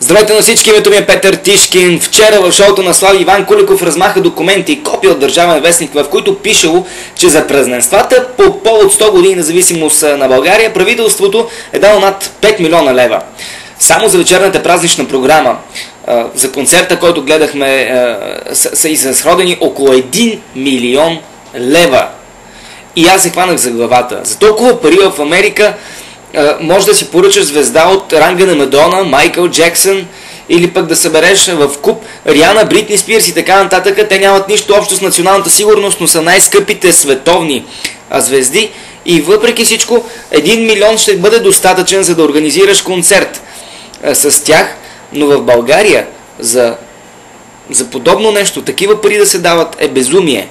Здравейте на всички, името ми е Петър Тишкин. Вчера в шоуто на Слави Иван Куликов размаха документи и копия от Държавен вестник, в които пишело, че за празненствата по повод 100 години независимост на България правителството е дало над 5 милиона лева. Само за вечерната празнична програма, за концерта, който гледахме, са изразходени около 1 милион лева. И аз се хванах за главата. За толкова пари в Америка може да си поръчаш звезда от ранга на Мадона, Майкъл Джексън, или пък да събереш в куп Риана, Бритни Спирс и така нататък. Те нямат нищо общо с националната сигурност, но са най-скъпите световни звезди. И въпреки всичко, 1 милион ще бъде достатъчен, за да организираш концерт с тях. Но в България за подобно нещо, такива пари да се дават, е безумие.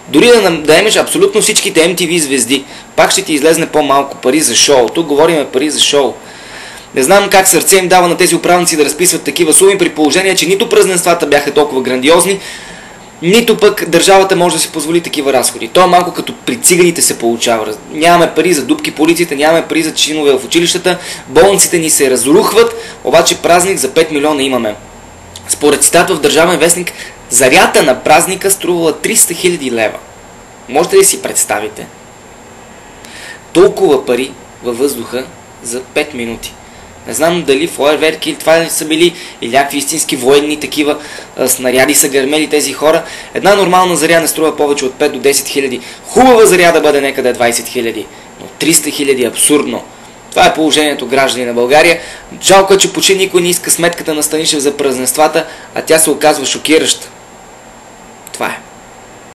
Дори да имаш абсолютно всичките MTV звезди, пак ще ти излезне по-малко пари за шоу. Тук говорим пари за шоу. Не знам как сърце им дава на тези управници да разписват такива суми, при положение, че нито празненствата бяха толкова грандиозни, нито пък държавата може да си позволи такива разходи. То е малко като при циганите се получава. Нямаме пари за дупки по улиците, нямаме пари за чинове в училищата, болниците ни се разрухват, обаче празник за 5 милиона имаме. Според цитат в Държавен вестник, зарята на празника струвала 300 000 лева. Можете ли си представите? Толкова пари във въздуха за 5 минути. Не знам дали фойерверки или това са били, или някакви истински военни такива снаряди са гърмели тези хора. Една нормална заря не струва повече от 5 до 10 хиляди. Хубава заря да бъде некъде 20 хиляди. Но 300 хиляди е абсурдно. Това е положението, граждани на България. Жалко е, че почти никой не иска сметката на Станишев за празненствата, а тя се оказва шокираща. Това е.